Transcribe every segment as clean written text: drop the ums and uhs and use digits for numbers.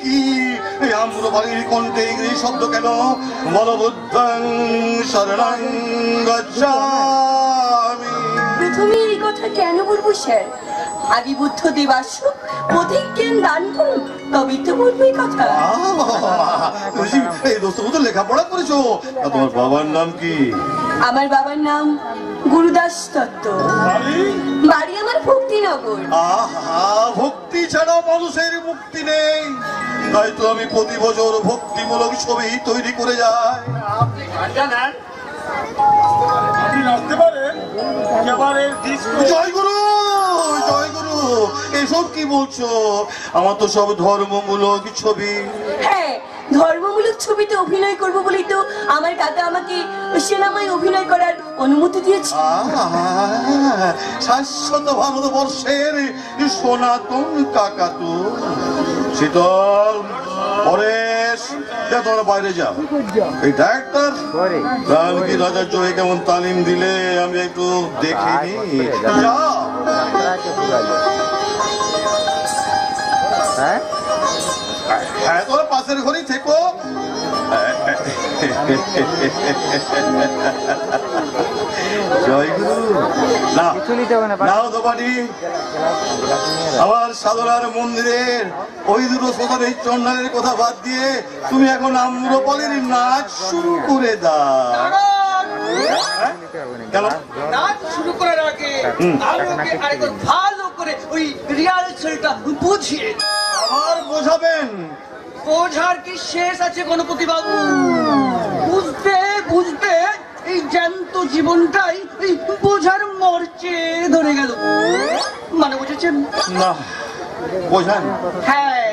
কি এই আম্রপালির কণ্ঠে এই শব্দ কেন? বলো বুদ্ধং শরণং গচ্ছামি। প্রথমে এই কথা কেন বলবো স্যার? আগে বুদ্ধদেব আসুক, অধিক জ্ঞান দান করুন, তবেই তো বলবো এই কথা। এই দোস্ত তো লেখাপড়া করেছো, তোমার বাবার নাম কি? আমার বাবার নাম গুরুদাস দত্ত, বাড়ি আমার ভক্তিনগর। আহা, ভক্তি ছাড়া মানুষের মুক্তি নেই, তাই তো আমি প্রতি বছর ভক্তিমূলক ছবি তৈরি করে যাই। জয় গুরু, জয় গুরু, এসব কি বলছো? আমার তো সব ধর্মমূলক ছবি। হ্যাঁ, ধর্মমূলক ছবিতে অভিনয় করবো বলেই তো আমার দাদা আমাকে সিনেমায় অভিনয় করার অনুমতি দিয়েছে। শাশ্বত ভারতবর্ষের সনাতন কাকাতু শীতল, পরেশ, তোমরা বাইরে যাও। এই ডাক্তার রামকি রাজার জয় কেমন তালিম দিলে আমি একটু দেখিনি। যাও। হ্যাঁ, তোমরা পাশের ঘরেই থেকো। জয় গুরু। নাও দোপাটি, আমার সাধনার মন্দিরের ওই দুটো শ্মশানের চন্ডালের কথা বাদ দিয়ে তুমি এখন আম্রপালির নাচ শুরু করে দাও। কেন নাচ শুরু করার আগে আমাকে আরেকবার ভালো করে ওই রিহার্সালটা বুঝিয়ে আবার বোঝাবেন? বোঝার কি শেষ আছে গণপতি বাবু? বুঝতে বুঝতে এই জ্যান্ত জীবনটাই এই বোঝার মরচে ধরে গেল। মানে বুঝেছেন না? বোঝান। হ্যাঁ,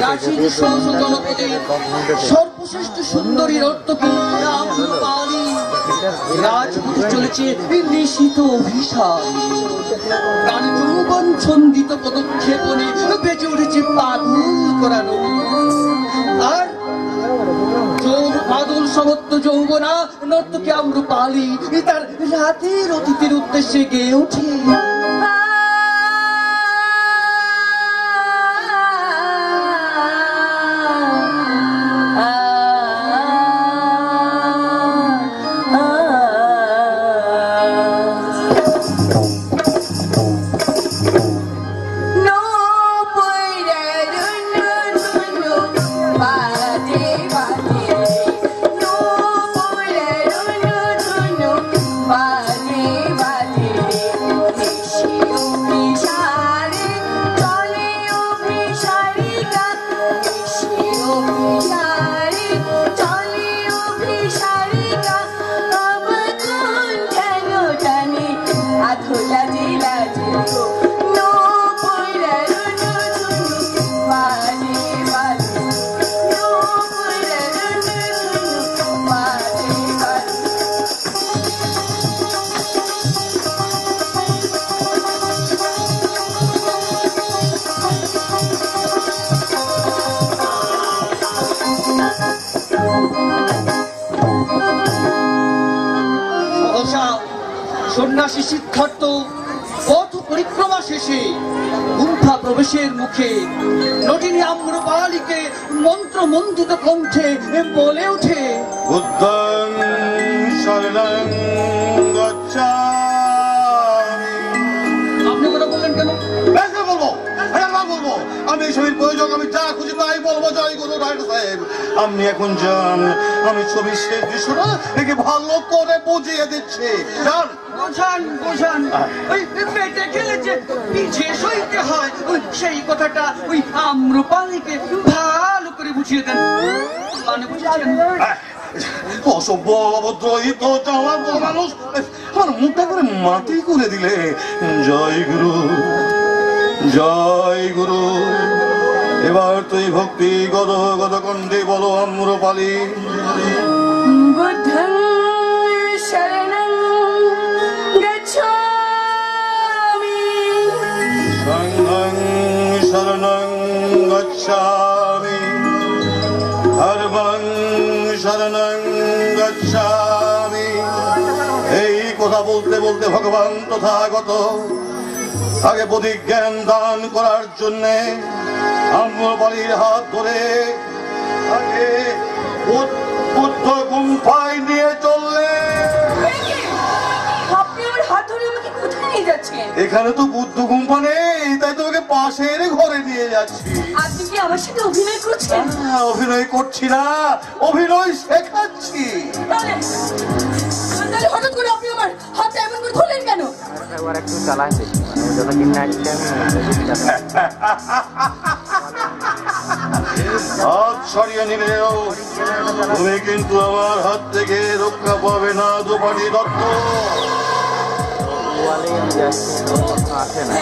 কাশীর ষোড়শ জনপদে সর্বশ্রেষ্ঠ সুন্দরীর অর্থকী আম্রপালি রাজপুত চলেছে নিশিত অভিশাপ। তার যৌবন ছন্দিত পদক্ষেপণে বেঁচে উঠেছে পাগল করানো। আর বাদল সমত্ত যৌবনা নর্তকী আম্রপালি তার রাতের অতিথির উদ্দেশ্যে গেয়ে ওঠে। সন্ন্যাসী সিদ্ধার্থ পথ পরিক্রমা শেষে গুম্ফা প্রবেশের মুখে নটিনী আম্রপালিকে মন্ত্র মন্দিত কণ্ঠে বলে ওঠে, বুদ্ধং শরণং গচ্ছামি। আপনি কথা বললেন কেন? বলবো, বলবো আমি ছবির প্রয়োজন, আমি যা খুঁজি তাই বলবো। জয় গুরু রায় সাহেব, আপনি এখন যান, আমি ছবির শেষ দৃশ্যটা একে ভালো করে বুঝিয়ে দিচ্ছি। যান। বোঝান বোঝান, ওই পেটে খেলেছে পিছিয়ে সইতে হয়, ওই সেই কথাটা ওই আম্রপালিকে ভালো করে বুঝিয়ে দেন। মানে বুঝেছেন? অসভ্য অভদ্র হিত চাওয়ার মানুষ আমার মুখটা করে মাটি করে দিলে। জয় গুরু, জয় গুরু। এবার তুই ভক্তি গদ গদ কণ্ঠে বলো আম্রপালি। বুদ্ধং শরণং গচ্ছামি, সংঘং শরণং গচ্ছামি, ধর্মং শরণং গচ্ছামি। এই কথা বলতে বলতে ভগবান তথাগত আগে প্রতিজ্ঞান দান করার জন্যে আম্রপালির হাত ধরে তাকে বুদ্ধ গুম্ফায় নিয়ে চললে। আপনি আমার হাত ধরে আমাকে কোথায় নিয়ে যাচ্ছেন? এখানে তো বুদ্ধ গুম্ফা নেই, তাই তোমাকে পাশের ঘরে নিয়ে যাচ্ছি। আপনি কি আমার সাথে অভিনয় করছেন? অভিনয় করছি না, অভিনয় শেখাচ্ছি। তাহলে হঠাৎ করে আপনি আমার হাতটা এমন করে ধরলেন কেন? হাত সরিয়ে নিলেও তুমি কিন্তু আমার হাত থেকে রক্ষা পাবে না দুপাটি দত্ত।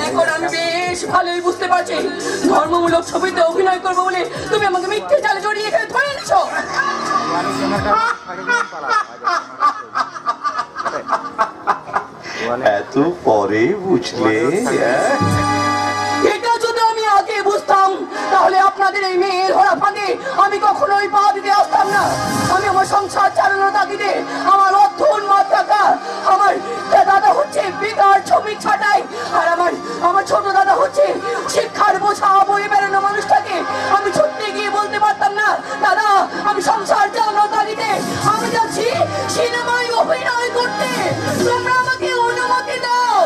এখন আমি বেশ ভালোই বুঝতে পারছি ধর্মমূলক ছবিতে অভিনয় করবো বলে তুমি আমাকে মিথ্যে জালে জড়িয়ে এখানে ধরে এনেছো। এত পরে বুঝলে? এটা যদি আমি আগে বুঝতাম তাহলে আপনাদের এই মেয়ের ধরা ফাঁদে আমি কখনোই পা দিতে আসতাম না। আমি আমার সংসার চালানোর তাগিদে আমার অর্থ উন্মাদ টাকা, আমার দাদা হচ্ছে বেকার শ্রমিক ছাটাই, আর আমার ছোট দাদা হচ্ছে শিক্ষার বোঝা বয়ে বেড়ানো মানুষটাকে আমি ছুটতে গিয়ে বলতে পারতাম না, দাদা আমি সংসার চালানোর তাগিদে আমি যাচ্ছি সিনেমায় অভিনয় করতে, তোমরা আমাকে অনুমতি দাও।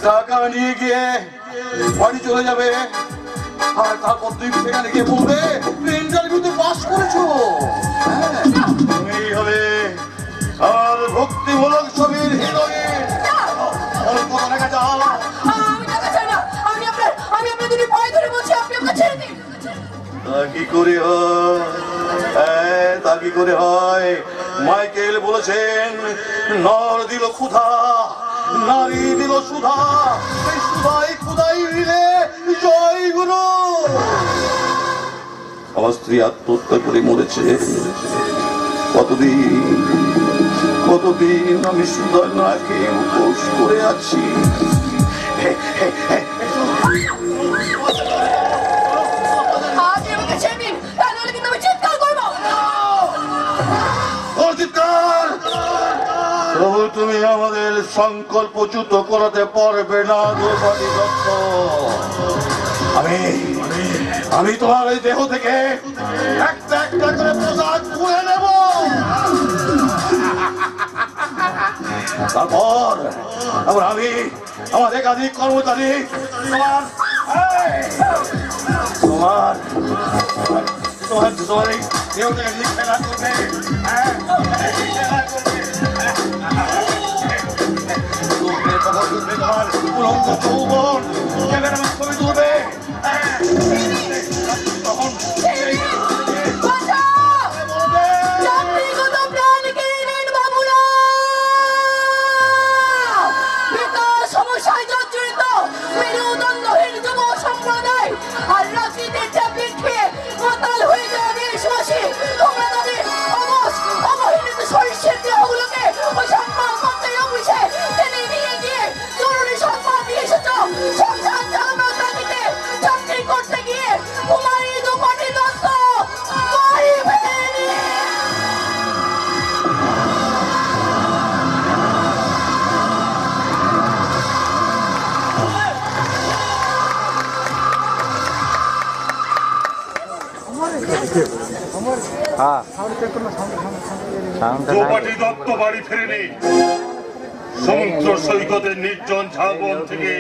টাকা নিয়ে গিয়ে বাড়ি চলে যাবে, আর তারপর তুই সেখানে গিয়ে বলবে ইন্টারভিউতে পাস করেছো। তুমি হবে আমার ভক্তিমূলক ছবির হিরোইন। কথা দেখা যাও। আমি টাকা চাই না, আমি আপনার দুটি পায়ে ধরে বলছি আপনি আমাকে ছেড়ে দিন। তা কি করে হয়? তা কি করে হয়? মাইকেল বলেছেন নর দিল ক্ষুধা, নারী দিল সুধা, এই সুধাই ক্ষুধাই মিলে জয় গুরু। আমার স্ত্রী আত্মহত্যা করে মরেছে। কতদিন আমি সুধা না খেয়ে উপোস করে আছি। আজ আমাকে ছেড়ে দিন, তা নাহলে কিন্তু আমি চিৎকার করবো। প্রভু তুমি আমাদের সংকল্পচ্যুত করাতে পারবে না দ্রৌপদী দত্ত। আমি তোমার এই দেহ থেকে একটা একটা করে পোশাক খুলে নেব, তারপর আমি আমার একাধিক কর্মচারী তোমার এই দেহ থেকে খেলা করবে। তোমার উলঙ্গ যৌবন ক্যামেরাম্যান ছবি তুলবে, তখন জাতিগত প্রাণকে নিন বাবুরা, বেকার সমস্যায় জর্জরিত মেরুদণ্ডহীন যুব সম্প্রদায় আর রাজনীতির ট্যাবলেট খেয়ে মাতাল হয়ে যাওয়া দেশবাসী, তোমরা তাদের অবহেলিত শরীরের দেহগুলোকে ওই সম্মান করতে অফিসে টেনে নিয়ে গিয়ে জরুরি সম্মান দিয়ে এসেছো। সংসার চালানোর তাগিদে চাকরি করতে গিয়ে কুমারী দুপাটি দত্ত বাড়ি ভেঙে নিয়ে দ্রৌপদী দত্ত বাড়ি ফেরেনি। সমুদ্র সৈকতের নির্জন ঝাউবন থেকে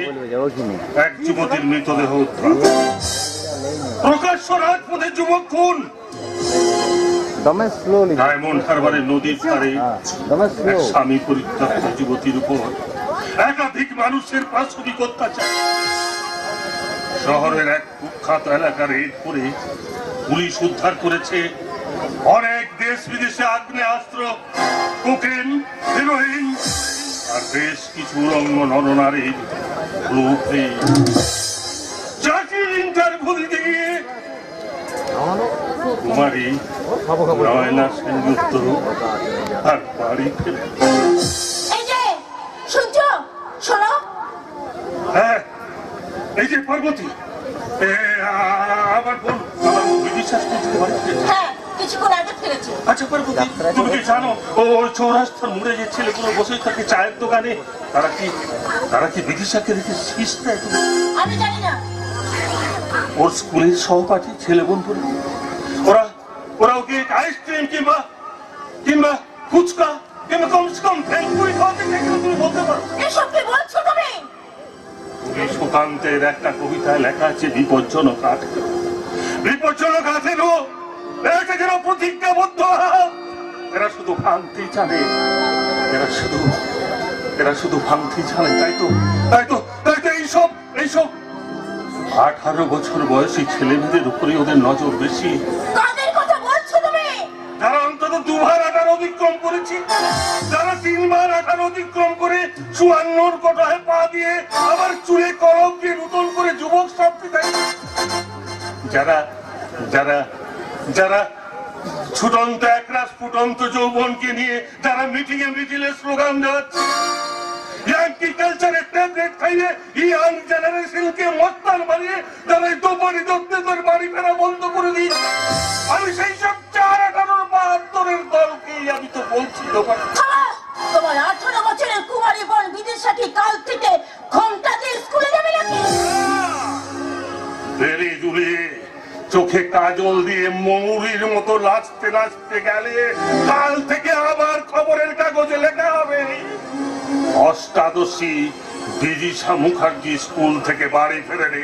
এক যুবতীর মৃতদেহ উদ্ধার। প্রকাশ্য রাজপথে যুবক খুন। ডায়মন্ড হারবারের নদীর ধারে এক স্বামী পরিত্যক্ত যুবতীর উপর একাধিক মানুষের পাশবিক অত্যাচার। শহরের এক কুখ্যাত এলাকার এরপরে পুলিশ উদ্ধার করেছে অনেক দেশ বিদেশে আগ্নেয়াস্ত্র, কোকেন, হেরোইন আর বেশ কিছু উলঙ্গ নরনারীর ব্লুপ্রিন্ট। চাকরির ইন্টারভিউ দিতে গিয়ে কুমারী নয়না সেনগুপ্ত আর বাড়ি ফেরে। এই যে শুনছো, শোনো। হ্যাঁ, এই যে পার্বতী, আমার বোন, আমার বিশ্বাস করতে পারছে। হ্যাঁ কিছুক্ষণ আগে ফিরেছে। আচ্ছা পার্বতী, তুমি কি জানো ও চৌরাস্তার মোড়ে যে ছেলেগুলো বসে থাকে চায়ের দোকানে, তারা কি বিদিশাকে রেখে শীষ দেয়? আমি জানি না। ওর স্কুলের সহপাঠী ছেলে বন্ধুরা ওরা ওকে আইসক্রিম কিংবা ফুচকা কিংবা কমসে কম ভেলপুরি খাওয়াতে দেখলে তুমি বলতে পারো? এসব কি বলছো তুমি? সুকান্তের একটা কবিতায় লেখা আছে বিপজ্জনক আঠেরো। বিপজ্জনক আঠেরো এটা যেন প্রতিজ্ঞাবদ্ধ। এরা শুধু ভাঙতেই জানে, এরা শুধু ভাঙতেই জানে। তাই তো এইসব 18 বছর বয়সী ছেলেমেয়েদের উপরে ওদের নজর বেশি। কাদের কথা বলছো তুমি? যারা অন্তত 2 বার 18 অতিক্রম করেছে, যারা 3 বার 18 অতিক্রম করে 54 কোঠায় পা দিয়ে আবার চুলে কলম দিয়ে নতুন করে যুবক শক্তি দেয়, যারা ছুটন্ত একরাশ ফুটন্ত যৌবনকে নিয়ে যারা মিটিলে স্লোগান দেওয়াচ্ছে, ইয়াংকি কালচারের ট্যাবলেট খাইয়ে ইয়াং জেনারেশনকে মস্তান বানিয়ে যারা দোপারি দত্তের বাড়ি ফেরা বন্ধ করে দিয়ে, আমি সেই সব 4-18-72 দলকেই আমি তো বলছি। তোমার 18 বছরের কুমারী বোন বিদেশা কি কাল থেকে ঘন্টা দিয়ে স্কুলে যাবে নাকি? বেরি দুলিয়ে চোখে কাজল দিয়ে মৌরির মতো নাচতে গেলে কাল থেকে আবার খবরের কাগজে লেখা হবে অষ্টাদশী বিদিশা মুখার্জি স্কুল থেকে বাড়ি ফেরেনি।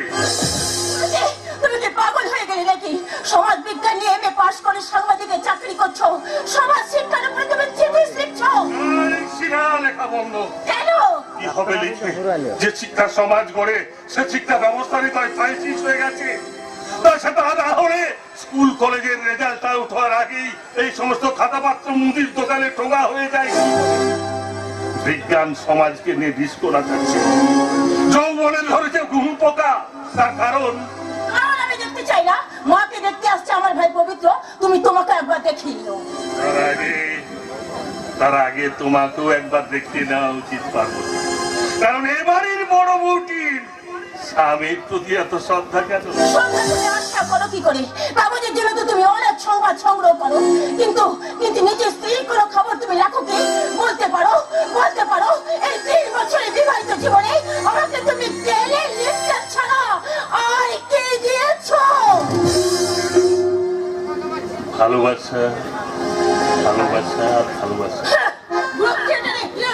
তুমি কি পাগল হয়ে গেলে নাকি? সমাজ বিজ্ঞান নিয়ে এমএ পাস করে সাংবাদিকের চাকরি করছো, সমাজ শিক্ষার উপরে তুমি থিসিস লিখছো। লেখা বন্ধ। কেন? কি হবে লিখে? যে শিক্ষা সমাজ গড়ে সে শিক্ষা ব্যবস্থারই তাই ক্রাইসিস হয়ে গেছে। স্কুল কলেজের রেজাল্ট আউট হওয়ার আগেই এই সমস্ত খাতাপত্র মুদির দোকানে ঠোঙা হয়ে যায়। বিজ্ঞান সমাজকে নিয়ে ডিস্কো রাখাচ্ছে, যৌবনে ধরেছে ঘুম পোকা। তার কারণ আমি দেখতে চাই না। মাকে দেখতে আসছে আমার ভাই পবিত্র, তুমি তোমাকে একবার দেখিয়ে নিও। তার আগে তোমাকেও একবার দেখতে নেওয়া উচিত পারবো, কারণ এবারের বড় বউটির স্বামীর প্রতি এত শ্রদ্ধা কেন? শ্রদ্ধা তুমি আশা করো কি করে? কাগজের জন্য তো তুমি অনেক সংবাদ সংগ্রহ করো, কিন্তু নিজের স্ত্রীর কোনো খবর তুমি রাখো কি? বলতে পারো এই 3 বছরের বিবাহিত জীবনে আমাকে তুমি ডেইলি লিফট ছাড়া আর কি দিয়েছো? ভালোবাসা।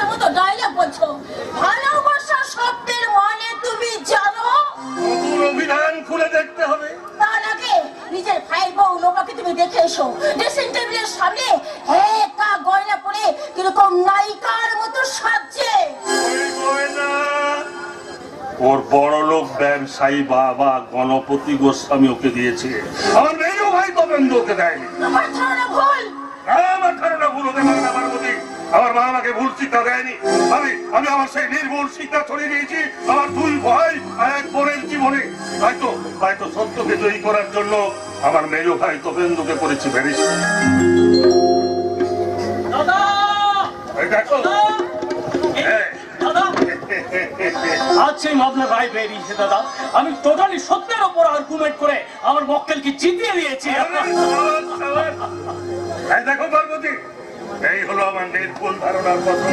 মতো ডায়লগ বলছো। ভালোবাসা শব্দের মানে তুমি জানো? অভিধান খুলে দেখতে হবে। তার আগে নিজের ভাই বউ লোকাকে তুমি দেখে এসো। ড্রেসিং টেবিলের সামনে কা গয়না পরে কিরকম নায়িকার মতো সাজছে। ওর বড় লোক ব্যবসায়ী বাবা গণপতি গোস্বামী ওকে দিয়েছে, আমার মেয়েও ভাই তবেন্দ্র ওকে দেয়নি। তোমার ধারণা ভুল। আমার ধারণা ভুল হতে পারে না পার্বতী। আমার মা আমাকে ভুল শিক্ষা দেয়নি। আমি আমার সেই নির্ভুল শিক্ষা ছড়িয়ে দিয়েছি আমার 2 ভাই আর 1 বোনের জীবনে। হয়তো সত্যকে জয়ী করার জন্য আমার মেয়ে ভাই তবেন্দ্রকে করেছি ব্যারিস্টার। দেখো আজ সেই মামলার রায় বেরিয়েছে দাদা। আমি টোটালি সত্যের ওপর আর্গুমেন্ট করে আমার মক্কেলকে জিতিয়ে দিয়েছি। দেখো পার্বতী, এই হলো আমার নির্ভুল ধারণার কথা।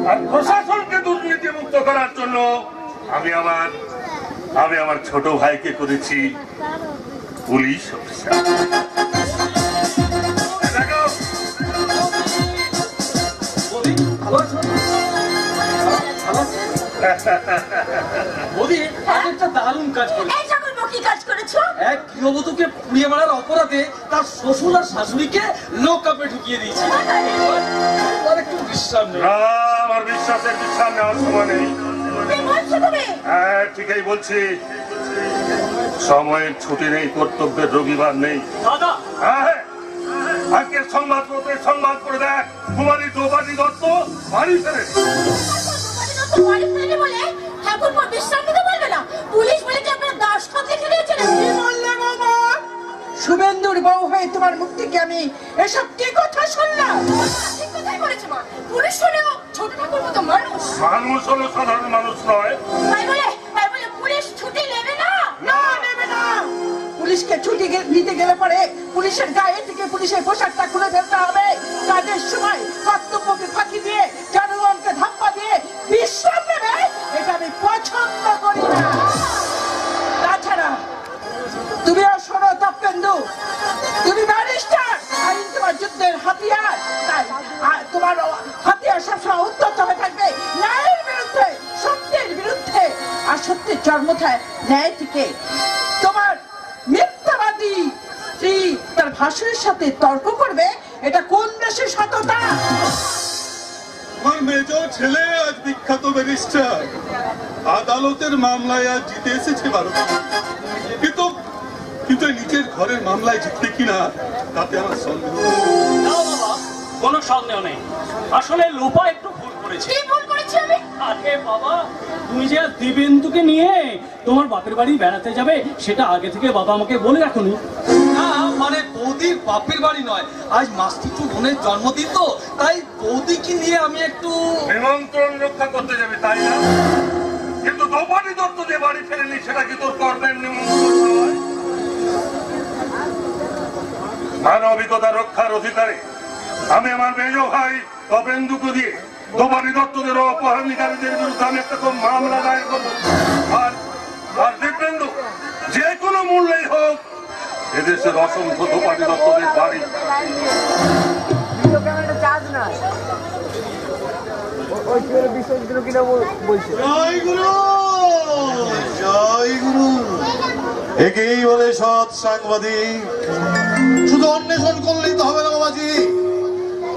আর প্রশাসনকে দুর্নীতি মুক্ত করার জন্য আমি আমার ছোট ভাইকে করেছি পুলিশ অফিসার। দেখো মোদি একটা দারুণ কাজ করেছে। এই সকল কি কাজ করেছো? এক গৃহবধূকে পুড়িয়ে মারার অপরাধে তার শ্বশুর আর শাশুড়িকে লকআপে ঢুকিয়ে দিয়েছে। একটু বিশ্রাম নেই। আমার বিশ্বাসের বিশ্রাম নেওয়ার সময় নেই। হ্যাঁ ঠিকই বলছি, সময়ের ছুটি নেই, কর্তব্যের রবিবার নেই। দাদা হ্যাঁ আজকের সংবাদপত্রে সংবাদ করে দেখ কুমারী দ্রৌপদী দত্ত বাড়ি ফেরে। শুভেন্দুর বউ হয়ে তোমার মুখ থেকে আমি এসব কি কথা শুনলাম? পুলিশ হলেও ছোট ঠাকুর মতো মানুষ। মানুষ হলো সাধারণ মানুষ নয়। পুলিশ ছুটি নেবে না। না নেবে না। পুলিশকে ছুটি নিতে গেলে পরে পুলিশের গায়ে থেকে পুলিশের পোশাকটা খুলে ফেলতে হবে। কাজের সময় কর্তব্যকে ফাঁকি দিয়ে জনগণকে ধাপ্পা দিয়ে বিশ্রাম নেবে, এটা আমি পছন্দ করি না। তাছাড়া তুমিও শোনো তপেন্দু, তুমি ব্যারিস্টার, আইন তোমার যুদ্ধের হাতিয়ার, তাই তোমার হাতিয়ার সবসময় উত্তপ্ত হয়ে থাকবে ন্যায়ের বিরুদ্ধে, সত্যের বিরুদ্ধে। আর সত্যের জন্ম থাকে ন্যায় থেকে। তোমার মিথ্যাবাদী স্ত্রী তার ভাসুরের সাথে তর্ক করবে, এটা কোন দেশের সততা? আমার মেজ ছেলে আজ বিখ্যাত ব্যারিস্টার, আদালতের মামলায় আজ জিতে এসেছে ভারতে। কিন্তু নিজের ঘরের মামলায় জিতবে কিনা তাতে আমার সন্দেহ। না বাবা, কোনো সন্দেহ নেই। আসলে লোপা একটু ভুল করেছে। কি ভুল করেছি আমি? আরে বাবা, তুমি যে আজ দিবেন্দুকে নিয়ে তোমার বাপের বাড়ি বেড়াতে যাবে, সেটা আগে থেকে বাবা আমাকে বলে রাখুনি। না মানে বৌদির বাপের বাড়ি নয়, আজ মাস্তুচু বোনের জন্মদিন তো, তাই বৌদিকে নিয়ে আমি একটু নিমন্ত্রণ রক্ষা করতে যাবে তাই না? কিন্তু দ্রৌপদী দত্ত যে বাড়ি ফেরেনি সেটা কি তোর কর্মের নিমন্ত্রণ নয়? মানবিকতা রক্ষার অধিকারে আমি আমার মেজ ভাই তপেন্দুকে দিয়ে দ্রৌপদী দত্তদের অপহরণকারীদের বিরুদ্ধে আমি একটা মামলা দায়ের করবো। আর দিব্যেন্দু যে কোনো মূল্যেই হোক এদেশের অসংখ্য দ্রৌপদী দত্তদের বাড়ি জয় গুরু, জয় গুরু। একেই বলে সৎ সাংবাদিক। শুধু অন্বেষণ করলেই তো হবে না বাবাজি,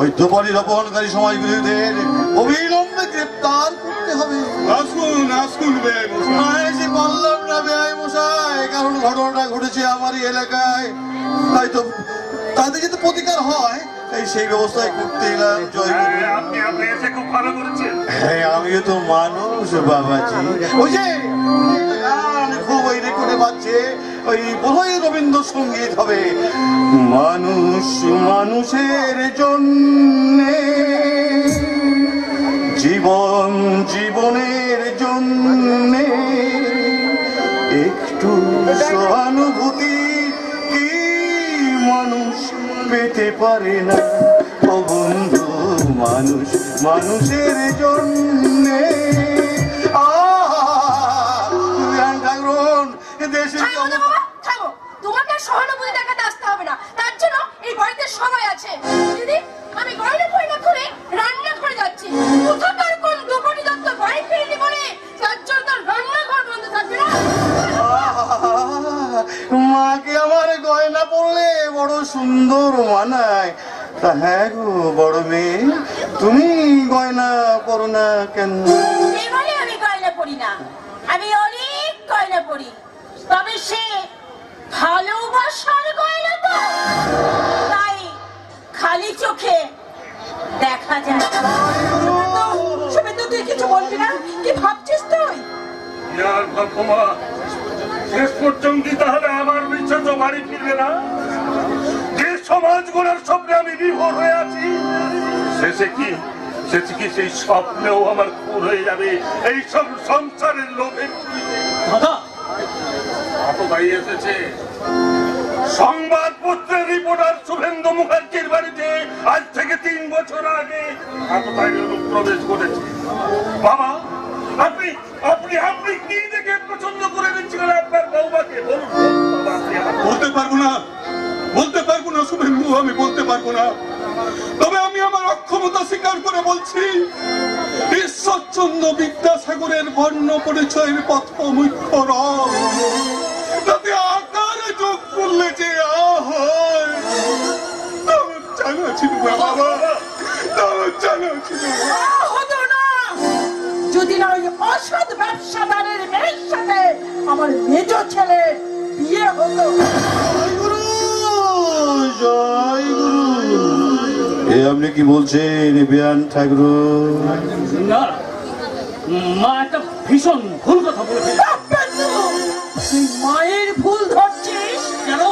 ওই দ্রৌপদীর অপহরণকারী সমাজবিরোধীদের অবিলম্বে গ্রেপ্তার করতে হবে। আসুন আসুন বেআই মশাই। যে বললাম না বেআই মশাই, কারণ ঘটনাটা ঘটেছে আমারই এলাকায়, তাই তো তাদের যাতে প্রতিকার হয় এই সেই ব্যবস্থায় করতে এলাম। জয় গুরু। আপনি এসে খুব ভালো করেছেন। হ্যাঁ, আমিও তো মানুষ বাবাজি। ওই যে গান খুব ওই রেকর্ডে বাজছে, ওই বোধহয় রবীন্দ্রসঙ্গীত হবে। মানুষ মানুষের জন্যে, জীবন জীবনের জন্যে, একটু সহানুভূতি কি মানুষ পেতে পারে না? ও বন্ধু, মানুষ মানুষের জন্যে। দেশের তোমাকে সহানুভূতি দেখাতে আসতে হবে না, তার জন্য এই বাড়িতে সময় আছে। দিদি, আমি গয়না ফয়না করে রান্না করে যাচ্ছি। কোথাকার কোন দ্রৌপদী দত্ত বাড়ি ফিরেনি বলে তার জন্য তার রান্নাঘর বন্ধ থাকবে না। মাকে আমার গয়না পরলে বড় সুন্দর মানায়। তা হ্যাঁ গো বড় মেয়ে, তুমি গয়না পরো না কেন? এবারে আমি গয়না পরি না, আমি অনেক গয়না পরি, তবে সে ভালোবাসার গয়না তো, তাই খালি চোখে দেখা যায়। শুভেন্দু, তুই কিছু বলবি না? কি ভাবছিস তুই? আর ভাবমা শেষ পর্যন্ত তাহলে আমার বিশ্বাস বাড়ি ফিরবে না? যে সমাজ গড়ার স্বপ্নে আমি বিভোর হয়ে আছি, শেষে কি সেই স্বপ্নেও আমার খুন হয়ে যাবে এই সব সংসারের লোভের। দাদা, তাই এসেছে সংবাদপত্রের রিপোর্টার শুভেন্দু মুখার্জির বাড়িতে আজ থেকে 3 বছর আগে প্রবেশ করেছে। বাবা, আপনি আপনি আপনি কি দেখে পছন্দ করে দিচ্ছিলেন আপনার বৌমাকে? বলুন। বলতে পারবো না শুভেন্দু, আমি বলতে পারবো না। তবে আমি আমার অক্ষমতা স্বীকার করে বলছি, ঈশ্বরচন্দ্র বিদ্যাসাগরের বর্ণ পরিচয়ের পথ মুখ্য রং, তাতে আকারে যোগ করলে যে জানা ছিল না বাবা, জানা ছিল না। যদি না ওই অসৎ ব্যবসাদারের মেয়ের সাথে আমার মেজ ছেলে বিয়ে হতো। জয় গুরু, জয় গুরু। এ আপনি কি বলছেন বিয়ান ঠাকুর? না, মা একটা ভীষণ ভুল কথা বলে ফেলেছে। তুই মায়ের ভুল ধরছিস কেন?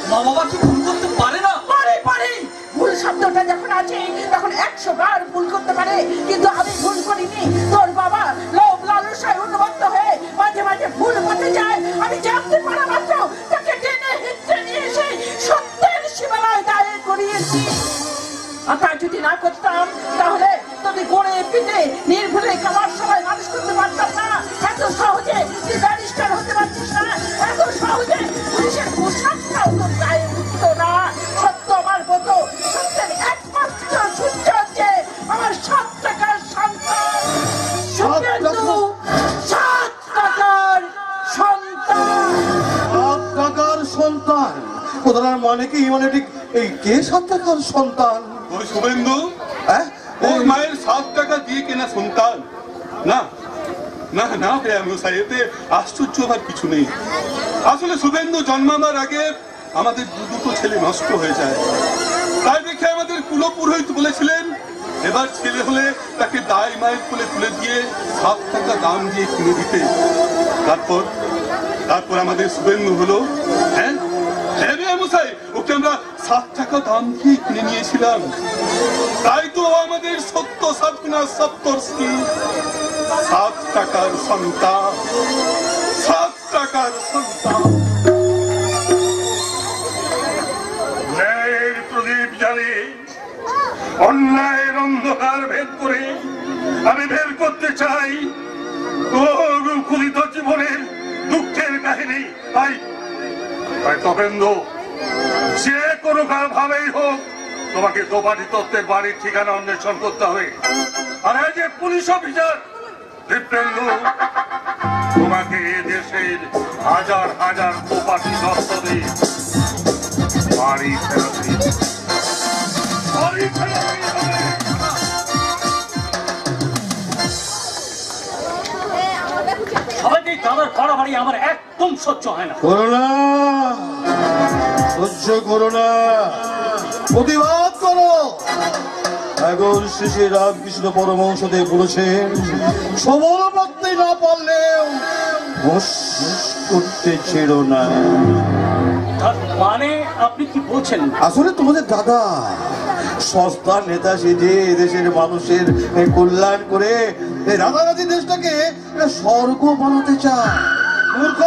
মা বাবা কি ভুল করতে পারে না? পারে। ভুল শব্দটা যখন আছে তখন 100 বার ভুল করতে পারে, কিন্তু আমি ভুল করিনি। তোর বাবা লোভ লালসায় উন্মত্ত হয়ে মাঝে মাঝে ভুল করতে চায়। আমি জানতে পারা মাত্র তাকে টেনে হিঁচড়ে নিয়ে এসে যদি না করতাম তাহলে তোদের গড়ে পিঠে নির্ভুলে কামার সবাই মানুষ করতে পারতাম না। এত সহজে তুই ব্যারিস্টার হতে পারছিস না, এত সহজে পুলিশের পোশাকটাও তোর গায়ে উঠতো না। সত্য আমার মতো সত্যের একমাত্র সূর্য হচ্ছে আমার 7 টাকার সন্তান শুভেন্দু, 7 টাকার সন্তান। 7 টাকার সন্তান কোথার মানে কি? মানে ঠিক এই কে 7 টাকার সন্তান? ওই শুভেন্দু হ্যাঁ ওর মায়ের 7 টাকা দিয়ে কেনা সন্তান না। না না মশাই, এতে আশ্চর্য হবার কিছু নেই। আসলে শুভেন্দু জন্মাবার আগে আমাদের দুটো ছেলে নষ্ট হয়ে যায়। তাই দেখে আমাদের কুলপুরোহিত বলেছিলেন এবার ছেলে হলে তাকে দায় মায়ের কোলে তুলে দিয়ে 7 টাকা দাম দিয়ে কিনে দিতে। তারপর আমাদের শুভেন্দু হলো। হ্যাঁ হ্যাঁ মশাই, ওকে আমরা 7 টাকা দাম দিয়ে কিনে নিয়েছিলাম। তাই তো আমাদের 7 টাকার সন্তান, 7 টাকার সন্তান। ন্যায়ের প্রদীপ জ্বালে অন্যায়ের অন্ধকার ভেদ করে আমি বের করতে চাই তোর ক্ষুদিত জীবনের দুঃখের কাহিনী। তাই তপেন্দ্র, যে কোনো ভাবেই হোক তোমাকে দোপাটি তত্ত্বের বাড়ির ঠিকানা অন্বেষণ করতে হবে। আর এই যে পুলিশ অফিসার দীপেন্দু, তোমাকে দেশের হাজার হাজার দোপাটি দত্তদের বাড়ি ফেরাতে হবে। সবাইকে দাদার বাড়াবাড়ি আমার একদম সহ্য হয় না। করোনা সহ্য করো না, প্রতিবাদ করো। এখন শ্রী রামকৃষ্ণ পরমহংসদেব বলেছেন সবল করতে না পারলেও হোস করতে ছেড়ো না। মানে আপনি কি বলছেন? আসলে তোমাদের দাদা সস্তার নেতা সেজে দেশের মানুষের কল্যাণ করে রাতারাতি দেশটাকে স্বর্গ বানাতে চায়। মূর্খ,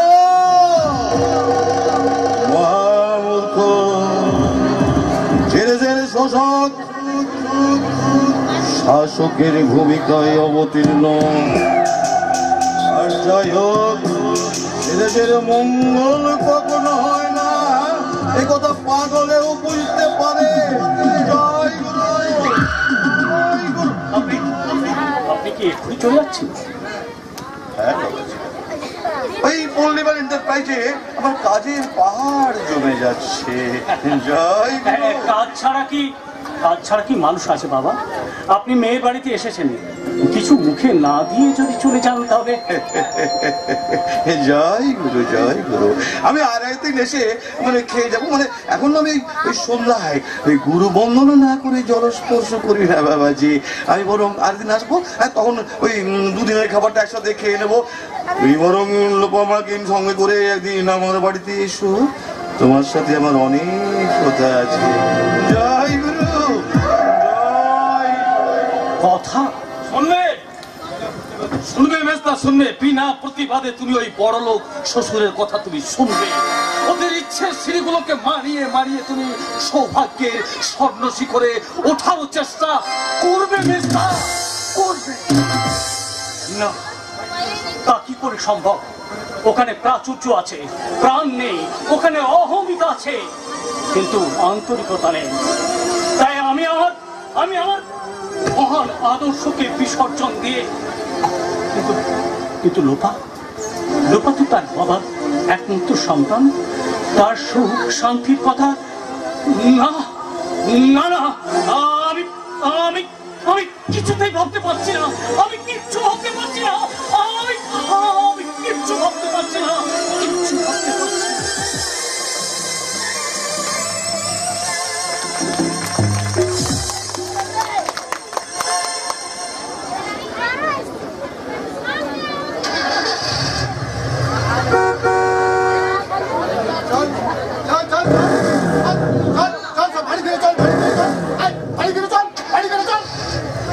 মহামূর্খ, ছেড়ে ছেড়ে শোষক শাসকের ভূমিকায় অবতীর্ণ। আর যাই হোক, এদেশের মঙ্গল কখনো হয় না, এ কথা পাগলেও বুঝতে পারে। জয় গুরু, জয় গুরু। আপনি কি এক্ষুনি চলে যাচ্ছেন? ওই পল্লিবার এন্টারপ্রাইজে আমার কাজের পাহাড় জমে যাচ্ছে। জয় গুরু। কাজ ছাড়া কি মানুষ আছে বাবা? আপনি মেয়ের বাড়িতে এসেছেন, কিছু মুখে না দিয়ে যদি চলে যান তাহলে। জয় গুরু, জয় গুরু। আমি আর একদিন এসে মানে খেয়ে যাবো। মানে এখন আমি ওই সন্ধ্যায় ওই গুরু বন্দনা না করে জলস্পর্শ করি না বাবাজি। আমি বরং আরেকদিন আসবো, তখন ওই দুদিনের খাবারটা একসাথে খেয়ে নেবো। তুই বরং লোপামাকে সঙ্গে করে একদিন আমার বাড়িতে এসো, তোমার সাথে আমার অনেক কথা আছে। জয় গুরু, জয়। কথা শুনবে মেজদা, শুনবে। বিনা প্রতিবাদে তুমি ওই বড় লোক শ্বশুরের কথা তুমি শুনবে। ওদের ইচ্ছের সিঁড়িগুলোকে মারিয়ে মারিয়ে তুমি সৌভাগ্যের স্বর্ণ শিখরে ওঠার চেষ্টা করবে মেজদা, করবে না। তা কি করে সম্ভব? ওখানে প্রাচুর্য আছে, প্রাণ নেই, ওখানে অহমিকা আছে, কিন্তু আন্তরিকতা নেই। তাই আমি আমার মহান আদর্শকে বিসর্জন দিয়ে, কিন্তু লোপা তো তার বাবার একমাত্র সন্তান, তার সুখ শান্তির কথা না না না আমি কিছুতেই ভাবতে পারছি না। আমি কিচ্ছু ভাবতে পারছি না। আমি কিচ্ছু ভাবতে পারছি না। কিচ্ছু ভাবতে পারছি না।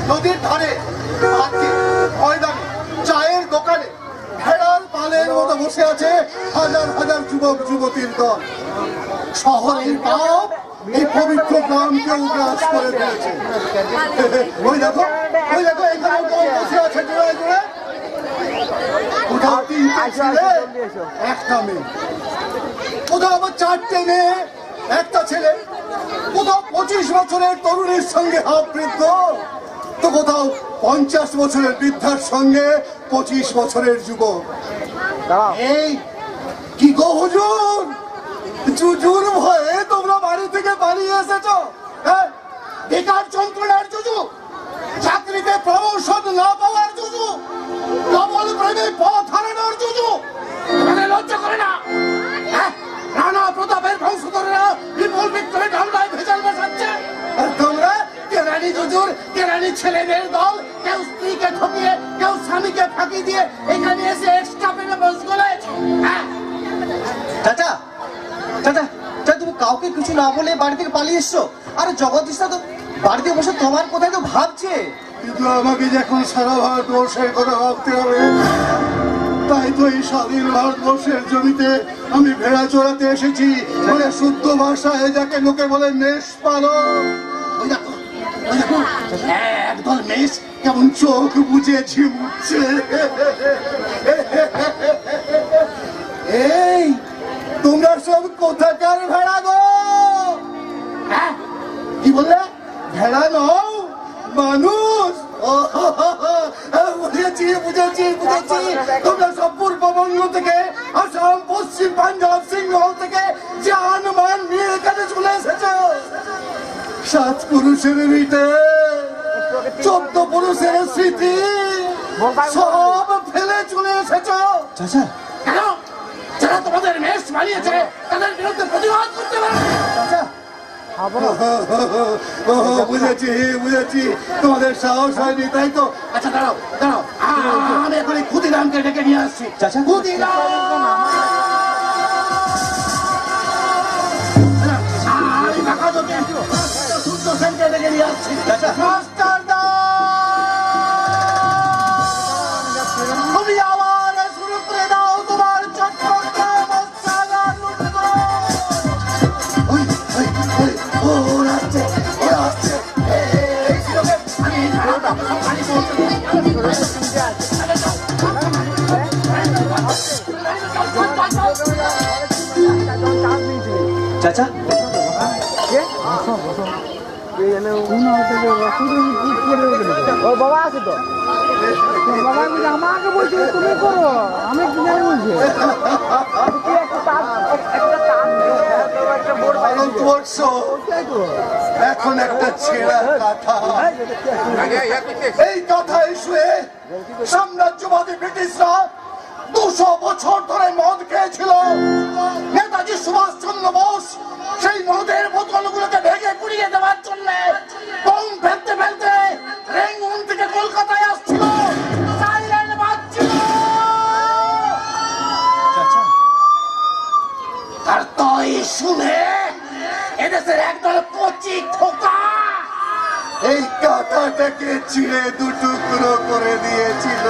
নদীর ধারে ময়দানে চায়ের দোকানে ভেড়ার পালের মতো বসে আছে হাজার হাজার যুবক যুবতীর দল। শহরের বাপ এই পবিত্র গ্রামকে গ্রাস করে ফেলেছে। ওই দেখো এখানে কম বসে আছে জোড়ায় জোড়ায়। কোথাও 3টে ছেলে একটা মেয়ে, কোথাও আবার 4টে মেয়ে একটা ছেলে, কোথাও 25 বছরের তরুণীর সঙ্গে হাফ বৃদ্ধ, তো কোথাও 50 বছরের বৃদ্ধার সঙ্গে 25 বছরের যুবক। এই কি গো হুজুর, জুজুর ভয়ে তোমরা বাড়ি থেকে পালিয়ে এসেছো? হ্যাঁ, বেকার যন্ত্রণার জুজু, চাকরিতে প্রমোশন না পাওয়ার জুজু, ডবল প্রেমে পথ হারানোর জুজু। তোমাদের লজ্জা করে না? হ্যাঁ, রানা প্রতাপের বংশধরেরা বিপুল বিক্রমে ঢালনায় ভেজাল বসাচ্ছে, আর তোমরা কেরানি জুজুর কেরানি ছেলেদের দল, কেউ স্ত্রীকে ঠকিয়ে কেউ স্বামীকে ফাঁকি দিয়ে এখানে এসে এক্সট্রা পেমে বস গলাইছো। হ্যাঁ চাচা চাচা চাচা, তুমি কাউকে কিছু না বলে বাড়ি থেকে পালিয়ে এসছো, আর জগদীশটা তো বাড়িতে বসে তোমার কোথায় তো ভাবছে। কিন্তু আমাকে যখন সারা ভারতবর্ষের কথা ভাবতে হবে, তাই তো এই স্বাধীন ভারতবর্ষের জমিতে আমি ভেড়া চড়াতে এসেছি। মানে শুদ্ধ ভাষায় যাকে লোকে বলে মেষ পালন। ওই দেখো একদল মেষ কেমন চোখ বুঝে ঝিমুচ্ছে। এই তোমরা সব কোথাকার ভেড়া গো? হ্যাঁ, কি বললে? ভেড়া নও, মানুষ। বুঝেছি বুঝেছি বুঝেছি, তোমরা সব পূর্ববঙ্গ থেকে, আসাম, পশ্চিম পাঞ্জাব, সিংহল থেকে জান মান নিয়ে এখানে চলে এসেছ। 7 পুরুষের ভিটে 14 পুরুষের স্মৃতি সব ফেলে চলে এসেছ। চাচা কেন? যারা তোমাদের মেষ বানিয়েছে তাদের বিরুদ্ধে প্রতিবাদ করতে পারে। বুঝেছি বুঝেছি, তোমাদের সাহস হয়নি তাই তো। আচ্ছা দাঁড়াও দাঁড়াও, আমি এখন ক্ষুদিরামকে ডেকে নিয়ে আসছি। চাচা ক্ষুদিরাম, আমি ফাঁকা দোকে সূর্য সেনকে ডেকে নিয়ে আসছি। মাস্টার দা, তুমি আবার শুরু করে দাও তোমার চটপট মস্তাগার লুটবো। চাচা বাবা আছে তো, বাবা আমাকে বলছি তুমি করো, আমি কি জানি বলছি। ভারতবর্ষ এখন একটা ছেঁড়া কাঁথা। এই কাঁথায় শুয়ে সাম্রাজ্যবাদী ব্রিটিশরা 200 বছর ধরে মদ খেয়েছিল। নেতাজি সুভাষ চন্দ্র বোস সেই মদের বোতলগুলোকে ভেঙে পুড়িয়ে দেওয়ার জন্য বোম ফেলতে ফেলতে রেঙ্গুন থেকে কলকাতায় আসছিল, সাইরেন বাজছিল। আর তাই শুনে এদেশের একদল কচি খোকা এই কাঁথাটাকে চিড়ে 2 টুকরো করে দিয়েছিল।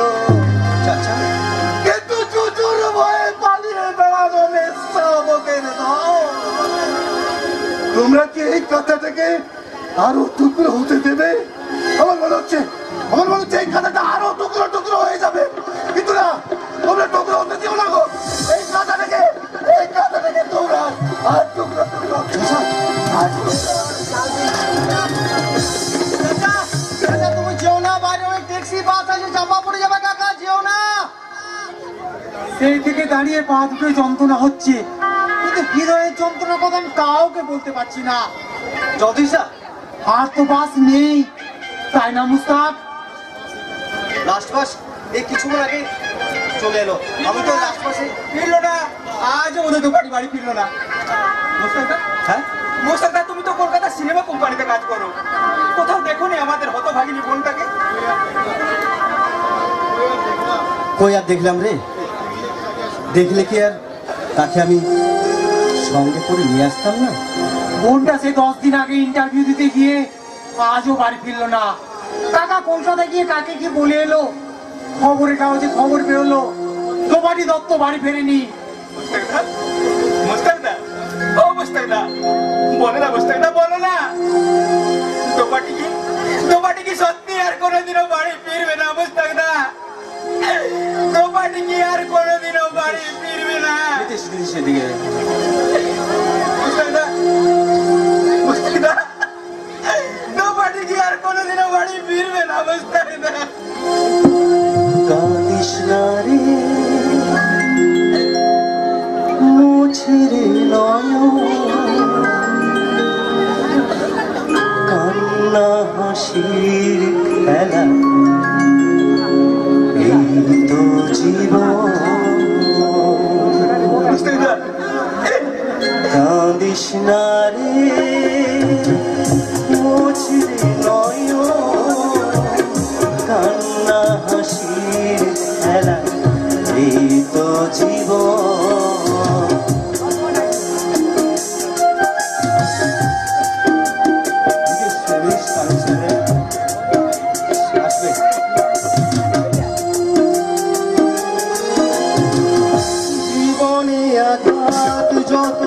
চাচা কিন্তু জুজুর ভয়ে পালিয়ে বেড়ানো মেসাবকের দাও। তোমরা কি এই কাঁথাটাকে আরো টুকরো হতে দেবে? আমার মনে হচ্ছে এই কাঁথাটা আরো টুকরো টুকরো হয়ে যাবে। কিন্তু না, তোমরা টুকরো হতে দিও না গো। এই কাঁথাটাকে তোমরা আর টুকরো টুকরো। তুমি যেও না, বাইরে অনেক ট্যাক্সি বাস আছে, চাপা পড়ে যাবে কাকা, যেও না। সেই থেকে দাঁড়িয়ে পা দুটো যন্ত্রণা হচ্ছে, কিন্তু হৃদয়ের যন্ত্রণার কথা আমি কাউকে বলতে পারছি না। জ্যোতিষা আর তো বাস নেই, তাই না মুস্তাক? লাস্ট বাস এই কিছুক্ষণ আগে চলে এলো, আমি তো লাস্ট বাসে ফিরলো না, আজও বোধ হয় বাড়ি বাড়ি ফিরলো না। মুস্তাকদা, হ্যাঁ মুস্তাকদা, তুমি তো কলকাতা সিনেমা কোম্পানিতে কাজ করো, কোথাও দেখো নি আমাদের হতভাগিনী বোনটাকে? কই আর দেখলাম রে, দেখলে কি আর তাকে আমি সঙ্গে করে নিয়ে আসতাম না? বোনটা সে 10 দিন আগে ইন্টারভিউ দিতে গিয়ে আজও বাড়ি ফিরলো না। কাকা কলকাতা গিয়ে কাকে কি বলে এলো, খবরের কাগজে খবর বেরোলো দ্রৌপদী দত্ত বাড়ি ফেরেনি। অবস্থায় না বলো না, অবস্থায় না বলো না, দোপাটি কি সত্যি আর কোনোদিনও বাড়ি ফিরবে না? অবস্থায় না, দোপাটি কি আর কোনোদিনও বাড়ি ফিরবে না? সেদিকে দোপাটি কি আর কোনোদিনও বাড়ি ফিরবে না? অবস্থায় না। কাঁদিস না রে মুছিরে কান্না হাসির খেলা এই তো জীবন। কাঁদিস না রে মুছিরে কান্না হাসির খেলা এই তো জীবন। জীবনে আঘাত যত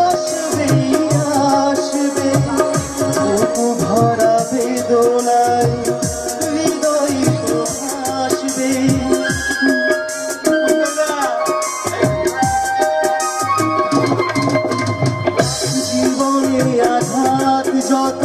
আসবে আসবে বুকু ভরা বেদনায় হৃদয় আসবে। জীবনে আঘাত যত